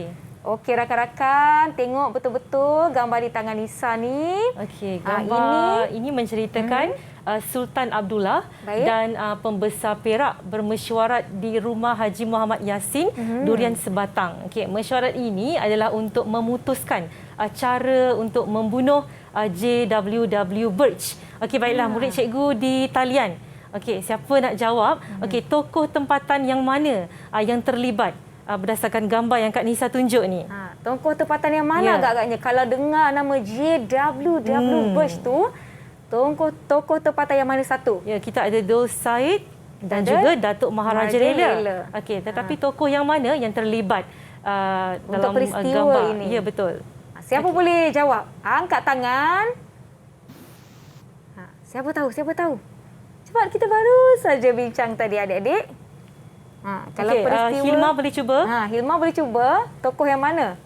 Okey rakan-rakan, tengok betul-betul gambar di tangan Nisa ni. Okey, gambar ini menceritakan Sultan Abdullah dan pembesar Perak bermesyuarat di rumah Haji Muhammad Yassin Durian Sebatang. Okey, mesyuarat ini adalah untuk memutuskan cara untuk membunuh JWW Birch. Okey, baiklah murid cikgu di talian. Okey, siapa nak jawab? Okey, tokoh tempatan yang mana yang terlibat? Berdasarkan gambar yang Kak Nisa tunjuk ni. Tokoh tempatan yang mana agak-agaknya? Kalau dengar nama JWW Birch tu, tokoh tempatan yang mana satu? Ya, kita ada Dul Said dan juga Datuk Maharaja Lela. Okey, tetapi tokoh yang mana yang terlibat dalam peristiwa gambar ini? Ya, betul. Siapa boleh jawab? Angkat tangan. Siapa tahu? Siapa tahu? Cepat, kita baru saja bincang tadi adik-adik. Kalau peristiwa, Hilma boleh cuba? Hilma boleh cuba. Tokoh yang mana?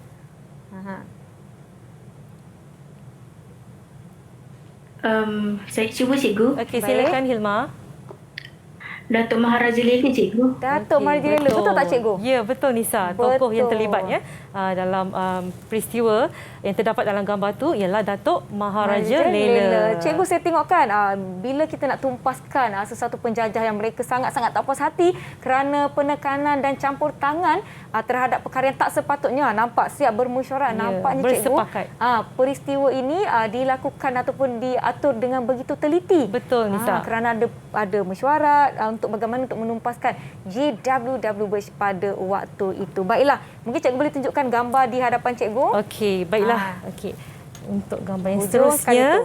Saya cuba cikgu. Okey, silakan Hilma. Datuk Maharaja Lela cikgu. Datuk Maharaja Lela, betul tak cikgu? Ya, betul Nisa. Tokoh yang terlibat ya dalam peristiwa yang terdapat dalam gambar tu ialah Datuk Maharaja Lela. Cikgu, saya tengok kan bila kita nak tumpaskan sesuatu penjajah yang mereka sangat-sangat tak puas hati kerana penekanan dan campur tangan terhadap perkara yang tak sepatutnya, nampak siap bermesyuarat, nampaknya cikgu peristiwa ini dilakukan ataupun diatur dengan begitu teliti. Betul Nisa. Kerana ada mesyuarat untuk bagaimana untuk menumpaskan JWW Birch pada waktu itu. Baiklah, mungkin cikgu boleh tunjukkan gambar di hadapan cikgu. Okey, baiklah. Okey. Untuk gambar yang seterusnya,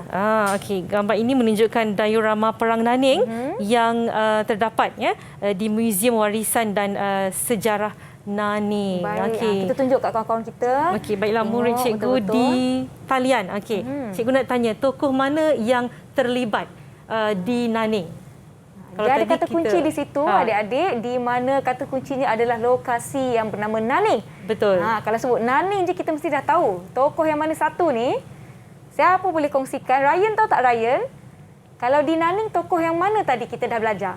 okey, gambar ini menunjukkan diorama Perang Naning yang terdapat ya di Muzium Warisan dan Sejarah Naning. Baik, okey. kita tunjuk kat kawan-kawan kita. Okey, baiklah murid cikgu betul-betul di talian. Okey. Cikgu nak tanya tokoh mana yang terlibat di Naning? Kalau dia ada kata kunci di situ adik-adik, di mana kata kuncinya adalah lokasi yang bernama Naning. Betul. Kalau sebut Naning je kita mesti dah tahu. Tokoh yang mana satu ni? Siapa boleh kongsikan? Ryan tahu tak Ryan? Kalau di Naning, tokoh yang mana tadi kita dah belajar?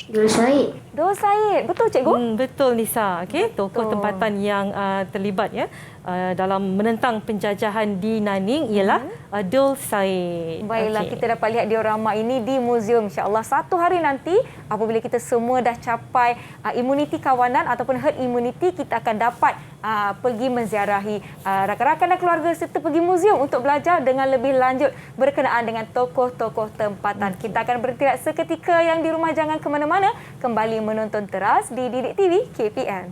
Dul Said. Dul Said. Betul cikgu? Betul Nisa. Okey, tokoh tempatan yang terlibat ya dalam menentang penjajahan di Naning ialah Dul Said. Baiklah, kita dapat lihat diorama ini di muzium, insya-Allah. Satu hari nanti apabila kita semua dah capai imuniti kawanan ataupun herd immunity, kita akan dapat pergi menziarahi rakan-rakan dan keluarga serta pergi muzium untuk belajar dengan lebih lanjut berkenaan dengan tokoh-tokoh tempatan. Kita akan berhenti seketika, yang di rumah jangan ke mana-mana, kembali menonton teras di Didik TV KPM.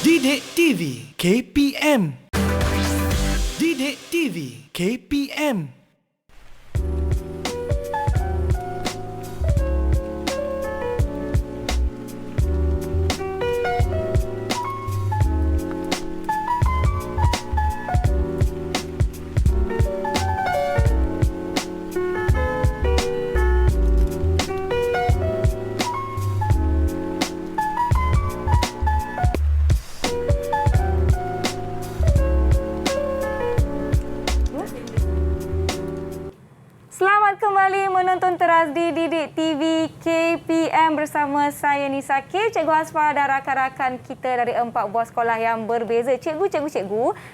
Didik TV KPM. Didik TV KPM. Selamat kembali menonton teras di Didik TV KPM bersama saya Nisa K, Cikgu Hasfa dan rakan-rakan kita dari 4 buah sekolah yang berbeza. Cikgu,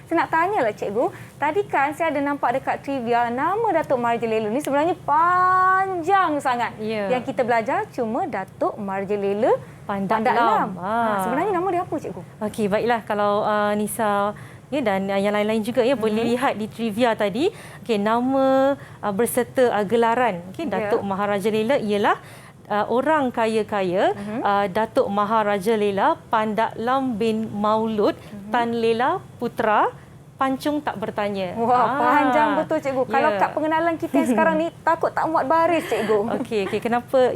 saya nak tanyalah cikgu. Tadi kan saya ada nampak dekat trivia nama Datuk Marjelela ni sebenarnya panjang sangat. Yang kita belajar cuma Datuk Marjelela Pandak Lam. Sebenarnya nama dia apa cikgu? Okey, baiklah, kalau Nisa dan yang lain-lain juga boleh lihat di trivia tadi. Okey, nama berserta gelaran Datuk Maharaja Lela ialah orang kaya-kaya Datuk Maharaja Lela Pandak Lam bin Maulud Tan Lela Putra Pancung Tak Bertanya. Wah, panjang betul cikgu. Kalau kat pengenalan kita yang sekarang ni takut tak muat baris cikgu. Okey, kenapa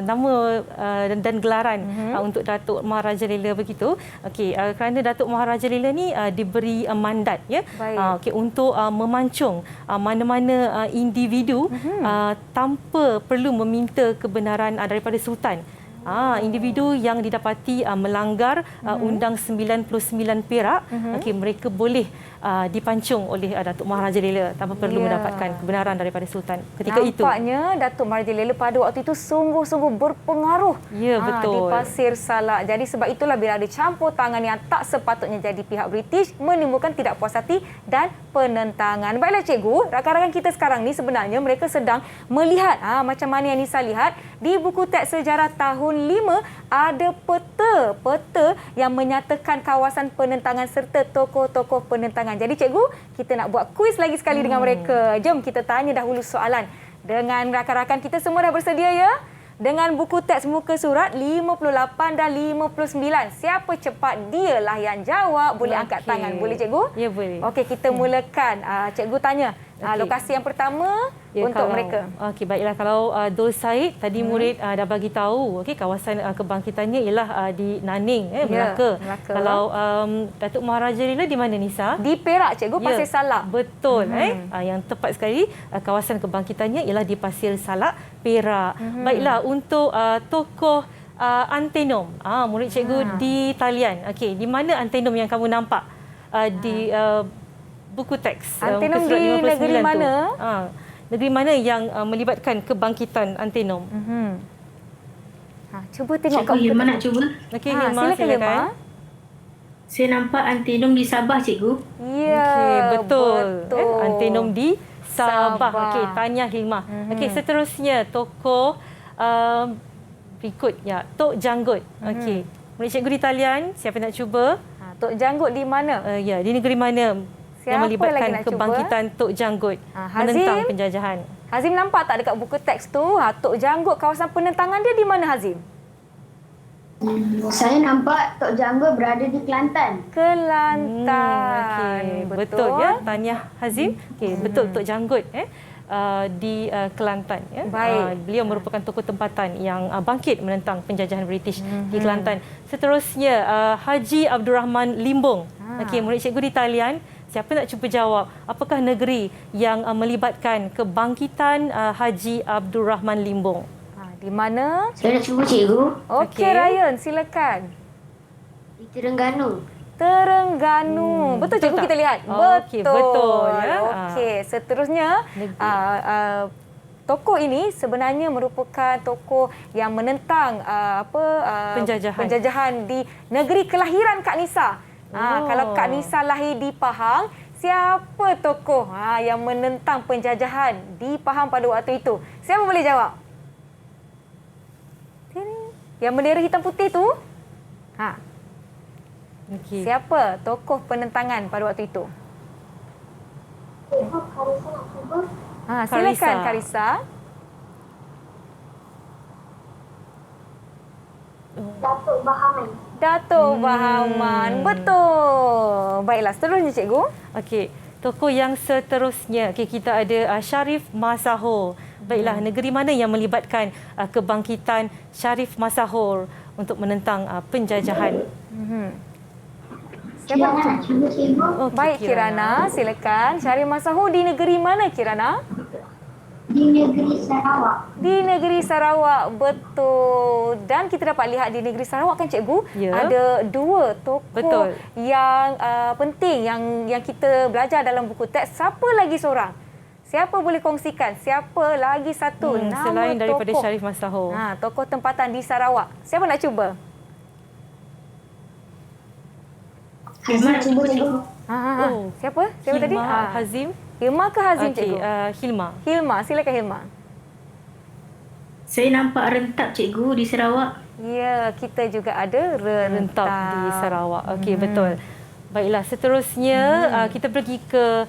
nama dan gelaran untuk Datuk Maharaja Lela begitu? Okey, kerana Datuk Maharaja Lela ni diberi mandat untuk memancung mana-mana individu tanpa perlu meminta kebenaran daripada sultan. Individu yang didapati melanggar Undang 99 Perak, mereka boleh dipancung oleh Datuk Maharaja Lela tanpa perlu mendapatkan kebenaran daripada sultan ketika itu. Nampaknya Datuk Maharaja Lela pada waktu itu sungguh-sungguh berpengaruh betul. Di Pasir Salak. Jadi sebab itulah bila ada campur tangan yang tak sepatutnya jadi pihak British, menimbulkan tidak puas hati dan penentangan. Baiklah cikgu, rakan-rakan kita sekarang ni sebenarnya mereka sedang melihat macam mana yang Nisa lihat di buku teks sejarah tahun 5 ada peta yang menyatakan kawasan penentangan serta tokoh-tokoh penentangan. Jadi cikgu, kita nak buat kuis lagi sekali dengan mereka. Jom kita tanya dahulu soalan dengan rakan-rakan kita. Semua dah bersedia ya? Dengan buku teks muka surat 58 dan 59. Siapa cepat dialah yang jawab. Boleh angkat tangan. Boleh cikgu? Ya, boleh. Okey, kita mulakan. Cikgu tanya lokasi yang pertama untuk mereka. Okey, baiklah. Kalau Dul Said tadi murid dah bagi tahu, kawasan kebangkitannya ialah di Naning, Melaka. Kalau Datuk Maharaja Lela di mana Nisa? Di Perak cikgu, Pasir Salak. Betul. Yang tepat sekali, kawasan kebangkitannya ialah di Pasir Salak, Perak. Baiklah, untuk tokoh antenom, murid cikgu di talian. Okey, di mana antenom yang kamu nampak di buku teks? Antenom di negeri mana? Negeri mana yang melibatkan kebangkitan antenom? Cuba tengok. Cikgu Hilma nak cuba? Okey, silakan. Saya nampak antenom di Sabah, cikgu. Ya, okey, betul. Antenom di Sabah. Okey, tanya Hilma. Okey, seterusnya tokoh berikut Tok Janggut. Okey. Murid cikgu di talian, siapa nak cuba? Tok Janggut di mana? Di negeri mana? Siapa yang melibatkan lagi nak kebangkitan cuba? Tok Janggut menentang penjajahan. Hazim nampak tak dekat buku teks tu? Tok Janggut, kawasan penentangan dia di mana Hazim? Saya nampak Tok Janggut berada di Kelantan. Kelantan. Betul ya, Tahniah Hazim. Betul Tok Janggut. di Kelantan. Ya. Baik. Beliau merupakan tokoh tempatan yang bangkit menentang penjajahan British di Kelantan. Seterusnya, Haji Abdul Rahman Limbong. Okey, murid cikgu di talian. Siapa nak cuba jawab? Apakah negeri yang melibatkan kebangkitan Haji Abdul Rahman Limbong? Di mana? Saya nak cuba cikgu. Okey, Ryan, silakan. Di Terengganu. Terengganu. Betul cikgu, kita lihat. Okey, betul, ya. Okey, seterusnya tokoh ini sebenarnya merupakan tokoh yang menentang penjajahan di negeri kelahiran Kak Nisa. Kalau Kak Nisa lahir di Pahang, siapa tokoh yang menentang penjajahan di Pahang pada waktu itu? Siapa boleh jawab? Yang bendera hitam putih tu? Okay. Siapa tokoh penentangan pada waktu itu? Karisa nak cuba. Silakan Karisa. Datuk Bahaman. Datuk Bahaman. Betul. Baiklah, seterusnya cikgu. Okey, tokoh yang seterusnya. Okey, kita ada Sharif Masahor. Baiklah, negeri mana yang melibatkan kebangkitan Sharif Masahor untuk menentang penjajahan? Kirana nak cuba cikgu. Baik Kirana, silakan. Sharif Masahor di negeri mana Kirana? Di negeri Sarawak. Di negeri Sarawak, betul. Dan kita dapat lihat di negeri Sarawak kan cikgu, ada dua tokoh yang penting yang kita belajar dalam buku teks. Siapa lagi seorang? Siapa boleh kongsikan? Siapa lagi satu nama selain daripada tokoh? Sharif Masahor. Tokoh tempatan di Sarawak. Siapa nak cuba? Hilma nak cuba cikgu. Siapa? Siapa tadi? Hazim. Hilma ke Hazim cikgu? Hilma. Hilma, silakan Hilma. Saya nampak rentap cikgu di Sarawak. Ya, kita juga ada rentap di Sarawak. Okey, betul. Baiklah, seterusnya kita pergi ke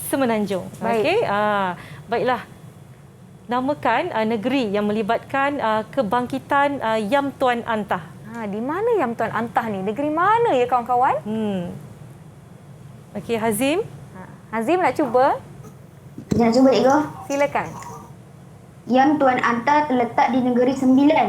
Semenanjung. Okey. Baiklah. Namakan negeri yang melibatkan kebangkitan Yam Tuan Antah. Di mana Yam Tuan Antah ni? Negeri mana ya kawan-kawan? Okey, Hazim. Hazim nak cuba? Nak cuba cikgu? Silakan. Yam Tuan Antah terletak di Negeri Sembilan.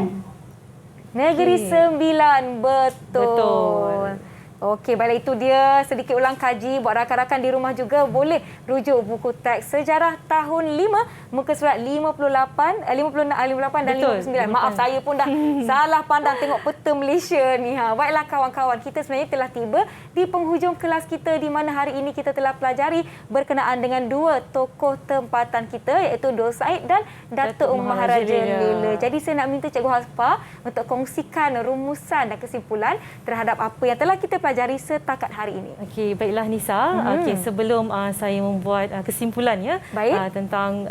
Negeri Sembilan, betul. Okey, baiklah, itu dia sedikit ulang kaji. Buat rakan-rakan di rumah juga boleh rujuk buku teks Sejarah tahun 5, muka surat 58 dan 59. Maaf, saya pun dah salah pandang tengok peta Malaysia ni. Baiklah kawan-kawan, kita sebenarnya telah tiba di penghujung kelas kita, di mana hari ini kita telah pelajari berkenaan dengan dua tokoh tempatan kita, iaitu Dul Said dan Datuk Maharaja Lela. Jadi saya nak minta Cikgu Haspa untuk kongsikan rumusan dan kesimpulan terhadap apa yang telah kita pelajari setakat hari ini. Okey, baiklah Nisa. Okey, sebelum saya membuat kesimpulan ya tentang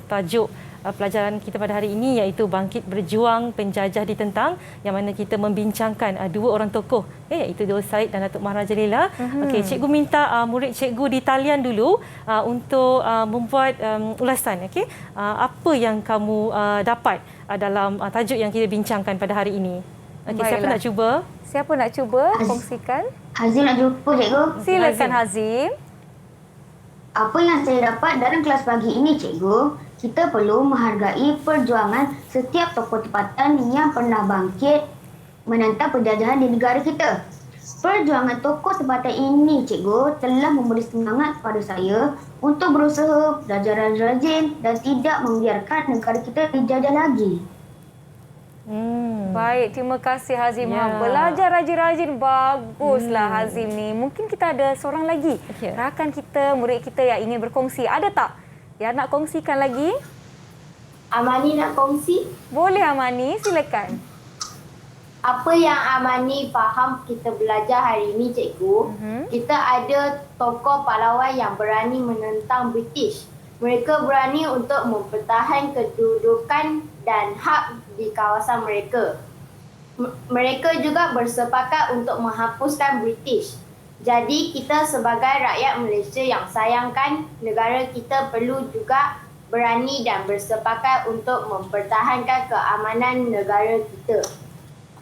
tajuk pelajaran kita pada hari ini, iaitu Bangkit Berjuang Penjajah Ditentang, yang mana kita membincangkan dua orang tokoh, iaitu Dul Said dan Datuk Maharaja Lela. Okey, cikgu minta murid cikgu di talian dulu untuk membuat ulasan. Okey, apa yang kamu dapat dalam tajuk yang kita bincangkan pada hari ini? Okey, siapa nak cuba? Siapa nak cuba kongsikan? Hazim nak cuba cikgu? Silakan Hazim. Apa yang saya dapat dalam kelas pagi ini cikgu, kita perlu menghargai perjuangan setiap tokoh tempatan yang pernah bangkit menentang penjajahan di negara kita. Perjuangan tokoh tempatan ini cikgu telah memberi semangat kepada saya untuk berusaha, belajar rajin dan tidak membiarkan negara kita dijajah lagi. Baik, terima kasih Hazim. Belajar rajin-rajin, baguslah Hazim ni. Mungkin kita ada seorang lagi rakan kita, murid kita yang ingin berkongsi. Ada tak yang nak kongsikan lagi? Amani nak kongsi? Boleh Amani, silakan. Apa yang Amani faham kita belajar hari ini cikgu, kita ada tokoh pahlawan yang berani menentang British. Mereka berani untuk mempertahankan kedudukan dan hak di kawasan mereka. Mereka juga bersepakat untuk menghapuskan British. Jadi kita sebagai rakyat Malaysia yang sayangkan negara kita perlu juga berani dan bersepakat untuk mempertahankan keamanan negara kita.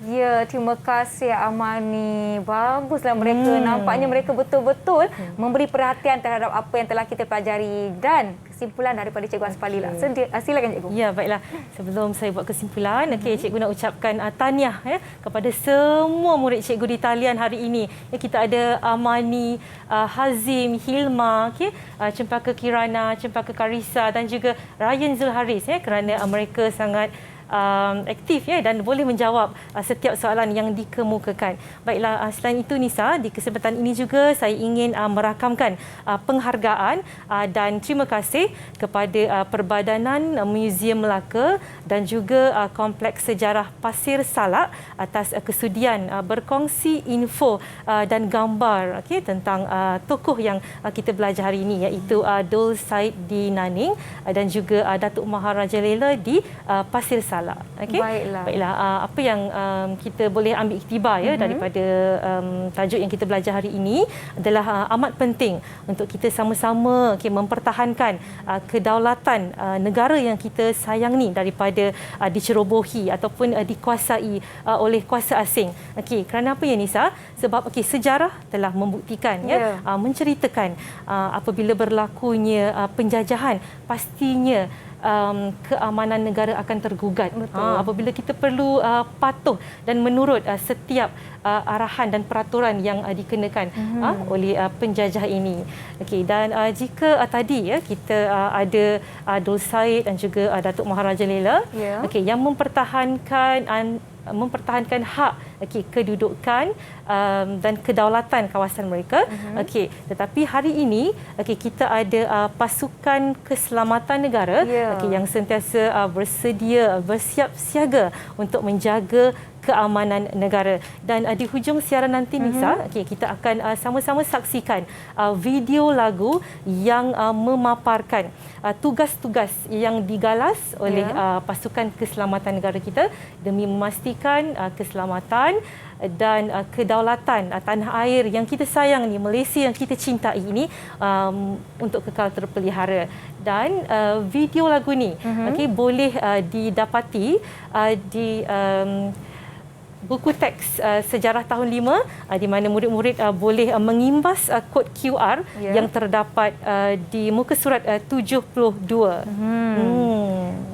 Ya, terima kasih Amani. Baguslah mereka. Nampaknya mereka betul-betul memberi perhatian terhadap apa yang telah kita pelajari. Dan kesimpulan daripada Cikgu Asfalila. Silakan Cikgu. Ya, baiklah. Sebelum saya buat kesimpulan, Cikgu nak ucapkan tahniah kepada semua murid Cikgu di talian hari ini. Kita ada Amani, Hazim, Hilma, Cempaka Kirana, Cempaka Karisa dan juga Ryan Zulharis kerana mereka sangat aktif dan boleh menjawab setiap soalan yang dikemukakan. Baiklah, selain itu Nisa, di kesempatan ini juga saya ingin merakamkan penghargaan dan terima kasih kepada Perbadanan Muzium Melaka dan juga Kompleks Sejarah Pasir Salak atas kesudian berkongsi info dan gambar tentang tokoh yang kita belajar hari ini, iaitu Dul Said di Naning dan juga Datuk Maharaja Lela di Pasir Salak. Baiklah. Apa yang kita boleh ambil iktibar daripada tajuk yang kita belajar hari ini adalah amat penting untuk kita sama-sama mempertahankan kedaulatan negara yang kita sayang ni daripada dicerobohi ataupun dikuasai oleh kuasa asing. Kerana apa ya Nisa? Sebab sejarah telah membuktikan menceritakan apabila berlakunya penjajahan, pastinya keamanan negara akan tergugat. Apabila kita perlu patuh dan menurut setiap arahan dan peraturan yang dikenakan oleh penjajah ini. Dan jika tadi kita ada Dul Said dan juga Datuk Maharaja Lela yang mempertahankan hak kedudukan dan kedaulatan kawasan mereka. Tetapi hari ini kita ada pasukan keselamatan negara yang sentiasa bersiap siaga untuk menjaga keamanan negara. Dan di hujung siaran nanti Nisa, kita akan sama-sama saksikan video lagu yang memaparkan tugas-tugas yang digalas oleh pasukan keselamatan negara kita demi memastikan keselamatan dan kedaulatan tanah air yang kita sayang ni, Malaysia yang kita cintai ini untuk kekal terpelihara. Dan video lagu ni boleh didapati di buku teks sejarah tahun 5 di mana murid-murid boleh mengimbas kod QR yang terdapat di muka surat 72.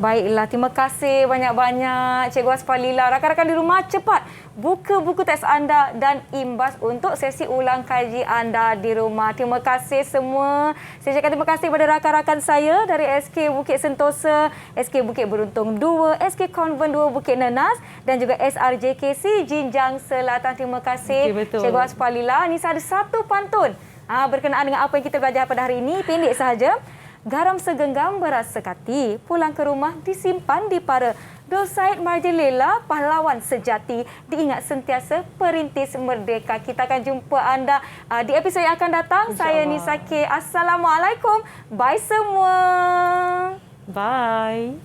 Baiklah, terima kasih banyak-banyak Cikgu Asfalila. Rakan-rakan di rumah, cepat buka buku teks anda dan imbas untuk sesi ulang kaji anda di rumah. Terima kasih semua. Saya cakap terima kasih kepada rakan-rakan saya dari SK Bukit Sentosa, SK Bukit Beruntung 2, SK Konvent 2 Bukit Nenas dan juga SRJKC Jinjang Selatan. Terima kasih Cikgu Asfalila. Nisa ada satu pantun berkenaan dengan apa yang kita belajar pada hari ini. Pendek sahaja. Garam segenggam beras sekati, pulang ke rumah disimpan di para. Dul Said Maharaja Lela, pahlawan sejati, diingat sentiasa perintis merdeka. Kita akan jumpa anda di episod yang akan datang. Saya Nisa K. Assalamualaikum. Bye semua. Bye.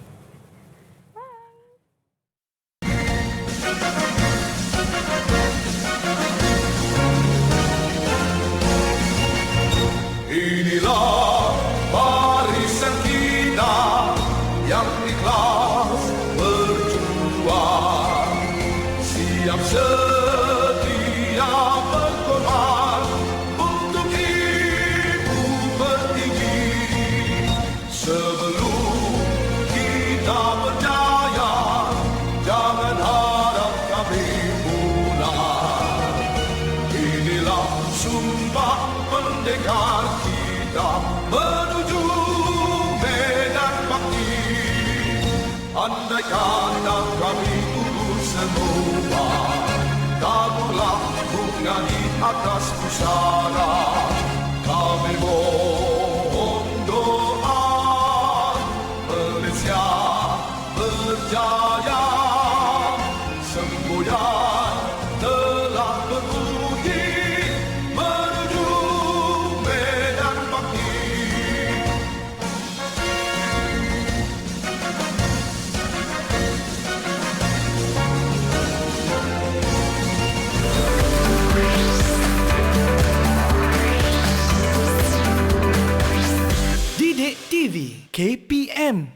Inilah barisan kita yang ikhlas berjuang, siap setia berkorban untuk ibu pertiwi. Sebelum kita berjaya, jangan harap kami punah. Inilah sumpah pendekar kita menuju medan bakti. Andai kata kami gugur semua, taburlah bunga di atas pusara. Kami mohon doa Malaysia berjaya. Semboyan telah berbunyi menuju medan bakti. Didik TV KPM